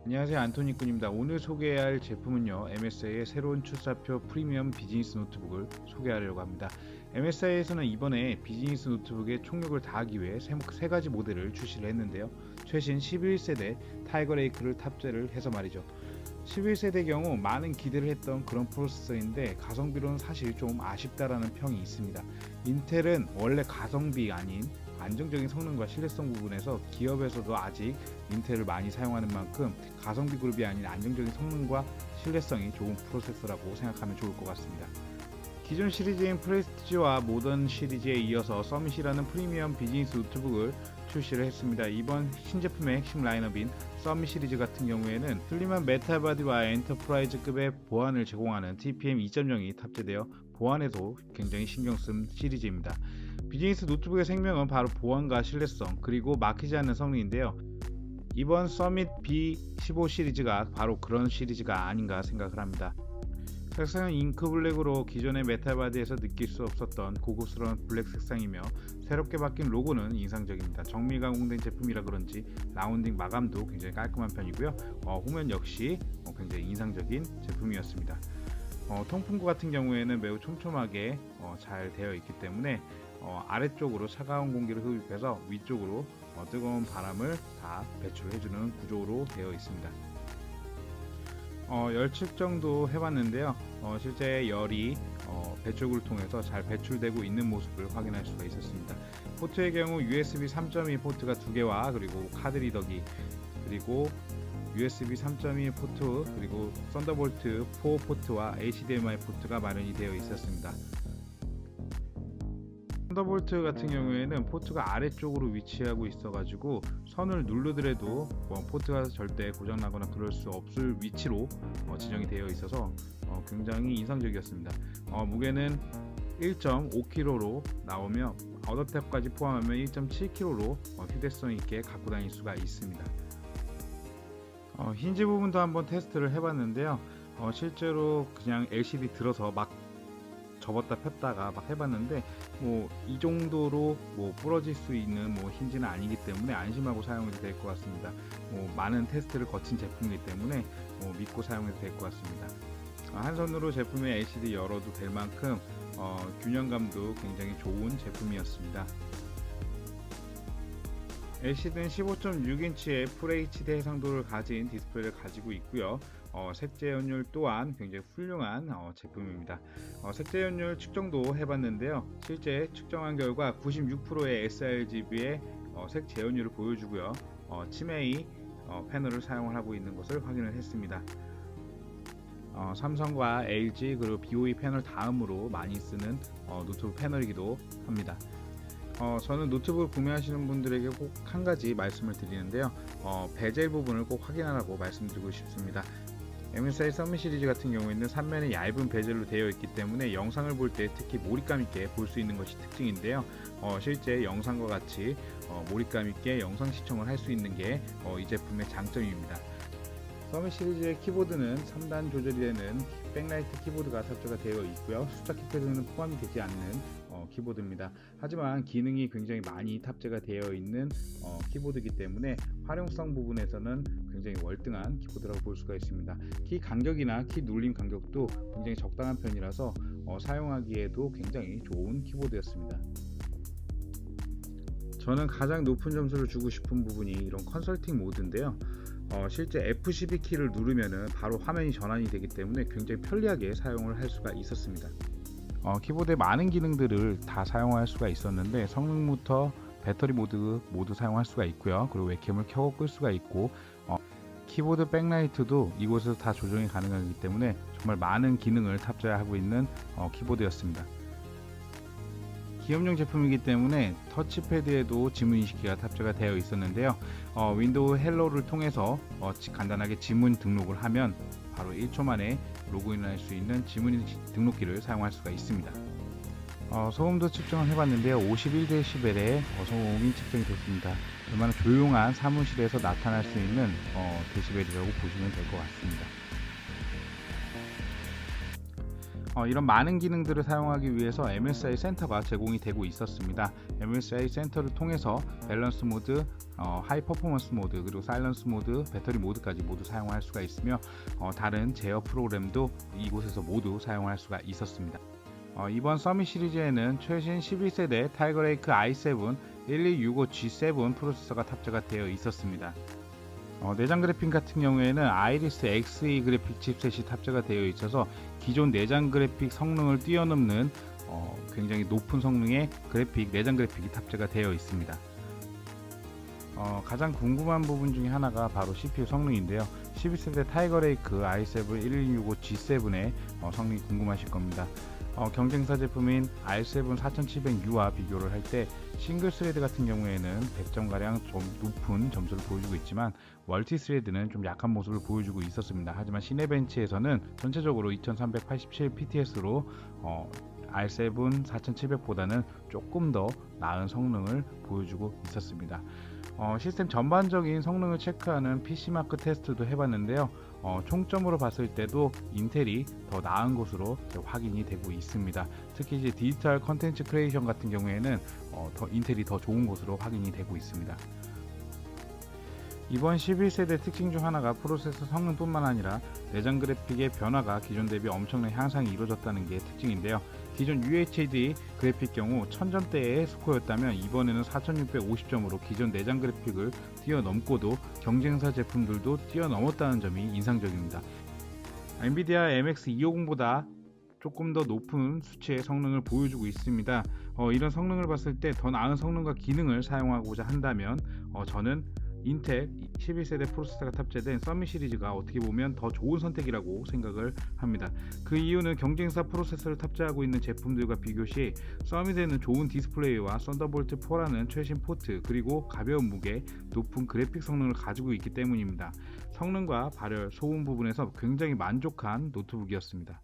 안녕하세요, 안토니꾼입니다. 오늘 소개할 제품은요, MSI의 새로운 출사표 프리미엄 비즈니스 노트북을 소개하려고 합니다. MSI에서는 이번에 비즈니스 노트북의 총력을 다하기 위해 세 가지 모델을 출시를 했는데요. 최신 11세대 타이거 레이크를 탑재를 해서 말이죠. 11세대 경우 많은 기대를 했던 그런 프로세서인데 가성비로는 사실 좀 아쉽다라는 평이 있습니다. 인텔은 원래 가성비 아닌 안정적인 성능과 신뢰성 부분에서 기업에서도 아직 인텔을 많이 사용하는 만큼 가성비 그룹이 아닌 안정적인 성능과 신뢰성이 좋은 프로세서라고 생각하면 좋을 것 같습니다. 기존 시리즈인 프레스티지와 모던 시리즈에 이어서 서밋이라는 프리미엄 비즈니스 노트북을 출시를 했습니다. 이번 신제품의 핵심 라인업인 서밋 시리즈 같은 경우에는 슬림한 메탈바디와 엔터프라이즈급의 보안을 제공하는 TPM 2.0이 탑재되어 보안에도 굉장히 신경쓴 시리즈입니다. 비즈니스 노트북의 생명은 바로 보안과 신뢰성 그리고 막히지 않는 성능인데요. 이번 서밋 B15 시리즈가 바로 그런 시리즈가 아닌가 생각을 합니다. 색상은 잉크 블랙으로 기존의 메탈바디에서 느낄 수 없었던 고급스러운 블랙 색상이며 새롭게 바뀐 로고는 인상적입니다. 정밀 가공된 제품이라 그런지 라운딩 마감도 굉장히 깔끔한 편이고요. 후면 역시 굉장히 인상적인 제품이었습니다. 통풍구 같은 경우에는 매우 촘촘하게 잘 되어 있기 때문에 아래쪽으로 차가운 공기를 흡입해서 위쪽으로 뜨거운 바람을 다 배출해주는 구조로 되어 있습니다. 열 측정도 해봤는데요. 실제 열이 배출구를 통해서 잘 배출되고 있는 모습을 확인할 수가 있었습니다. 포트의 경우 USB 3.2 포트가 2개와 그리고 카드 리더기 그리고 USB 3.2 포트 그리고 썬더볼트 4 포트와 HDMI 포트가 마련이 되어 있었습니다. 썬더볼트 같은 경우에는 포트가 아래쪽으로 위치하고 있어가지고 선을 누르더라도 포트가 절대 고장나거나 그럴 수 없을 위치로 지정이 되어 있어서 굉장히 인상적이었습니다. 무게는 1.5kg로 나오며 어댑터까지 포함하면 1.7kg로 휴대성 있게 갖고 다닐 수가 있습니다. 힌지 부분도 한번 테스트를 해봤는데요. 실제로 그냥 LCD 들어서 막 접었다 폈다가 막 해봤는데 이 정도로 부러질 수 있는 힌지는 아니기 때문에 안심하고 사용해도 될 것 같습니다. 많은 테스트를 거친 제품이기 때문에 믿고 사용해도 될 것 같습니다. 한 손으로 제품의 LCD 열어도 될 만큼 균형감도 굉장히 좋은 제품이었습니다. LCD는 15.6인치의 FHD 해상도를 가진 디스플레이를 가지고 있고요. 색재현율 또한 굉장히 훌륭한 제품입니다. 색재현율 측정도 해봤는데요. 실제 측정한 결과 96%의 sRGB의 색재현율을 보여주고요. 치매이 패널을 사용을 하고 있는 것을 확인을 했습니다. 삼성과 LG 그리고 BOE 패널 다음으로 많이 쓰는 노트북 패널이기도 합니다. 저는 노트북을 구매하시는 분들에게 꼭 한 가지 말씀을 드리는데요. 베젤 부분을 꼭 확인하라고 말씀드리고 싶습니다. MSI 서밋 시리즈 같은 경우에는 3면이 얇은 베젤로 되어 있기 때문에 영상을 볼 때 특히 몰입감 있게 볼 수 있는 것이 특징인데요. 실제 영상과 같이 몰입감 있게 영상 시청을 할 수 있는 게 이 제품의 장점입니다. 서밋 시리즈의 키보드는 3단 조절이 되는 백라이트 키보드가 탑재가 되어 있고요. 숫자 키패드는 포함이 되지 않는 키보드입니다. 하지만 기능이 굉장히 많이 탑재가 되어 있는 키보드이기 때문에 활용성 부분에서는 굉장히 월등한 키보드라고 볼 수가 있습니다. 키 간격이나 키 눌림 간격도 굉장히 적당한 편이라서 사용하기에도 굉장히 좋은 키보드였습니다. 저는 가장 높은 점수를 주고 싶은 부분이 이런 컨설팅 모드인데요. 실제 F12 키를 누르면 바로 화면이 전환이 되기 때문에 굉장히 편리하게 사용을 할 수가 있었습니다. 키보드의 많은 기능들을 다 사용할 수가 있었는데 성능부터 배터리 모드 모두 사용할 수가 있고요. 그리고 웹캠을 켜고 끌 수가 있고 키보드 백라이트도 이곳에서 다 조정이 가능하기 때문에 정말 많은 기능을 탑재하고 있는 키보드였습니다. 기업용 제품이기 때문에 터치패드에도 지문 인식기가 탑재가 되어 있었는데요. 윈도우 헬로를 통해서 간단하게 지문 등록을 하면 바로 1초 만에 로그인할 수 있는 지문 등록기를 사용할 수가 있습니다. 소음도 측정을 해봤는데요. 51dB의 소음이 측정이 됐습니다. 얼마나 조용한 사무실에서 나타날 수 있는 데시벨이라고 보시면 될 것 같습니다. 이런 많은 기능들을 사용하기 위해서 MSI 센터가 제공이 되고 있었습니다. MSI 센터를 통해서 밸런스 모드, 하이 퍼포먼스 모드, 그리고 사일런스 모드, 배터리 모드까지 모두 사용할 수가 있으며 다른 제어 프로그램도 이곳에서 모두 사용할 수가 있었습니다. 이번 서밋 시리즈에는 최신 11세대 타이거레이크 i7 1265G7 프로세서가 탑재가 되어 있었습니다. 내장 그래픽 같은 경우에는 아이리스 Xe 그래픽 칩셋이 탑재가 되어 있어서 기존 내장 그래픽 성능을 뛰어넘는 굉장히 높은 성능의 내장 그래픽이 탑재가 되어 있습니다. 가장 궁금한 부분 중에 하나가 바로 CPU 성능인데요. 11세대 타이거레이크 i7 1265G7의 성능이 궁금하실 겁니다. 경쟁사 제품인 i7 4700U와 비교를 할 때 싱글 스레드 같은 경우에는 100점가량 좀 높은 점수를 보여주고 있지만 멀티 스레드는 좀 약한 모습을 보여주고 있었습니다. 하지만 시네벤치에서는 전체적으로 2387pts로 i7 4700보다는 조금 더 나은 성능을 보여주고 있었습니다. 시스템 전반적인 성능을 체크하는 PC마크 테스트도 해봤는데요. 총점으로 봤을 때도 인텔이 더 나은 것으로 확인이 되고 있습니다. 특히 이제 디지털 컨텐츠 크리에이션 같은 경우에는 인텔이 더 좋은 것으로 확인이 되고 있습니다. 이번 11세대 특징 중 하나가 프로세서 성능뿐만 아니라 내장 그래픽의 변화가 기존 대비 엄청난 향상이 이루어졌다는 게 특징인데요. 기존 UHD 그래픽 경우 1000점대의 스코어였다면 이번에는 4650점으로 기존 내장 그래픽을 뛰어넘고도 경쟁사 제품들도 뛰어넘었다는 점이 인상적입니다. 엔비디아 MX250보다 조금 더 높은 수치의 성능을 보여주고 있습니다. 이런 성능을 봤을 때 더 나은 성능과 기능을 사용하고자 한다면 저는 인텔 11세대 프로세서가 탑재된 서밋 시리즈가 어떻게 보면 더 좋은 선택이라고 생각을 합니다. 그 이유는 경쟁사 프로세서를 탑재하고 있는 제품들과 비교시 서밋에는 좋은 디스플레이와 썬더볼트 4라는 최신 포트, 그리고 가벼운 무게, 높은 그래픽 성능을 가지고 있기 때문입니다. 성능과 발열, 소음 부분에서 굉장히 만족한 노트북이었습니다.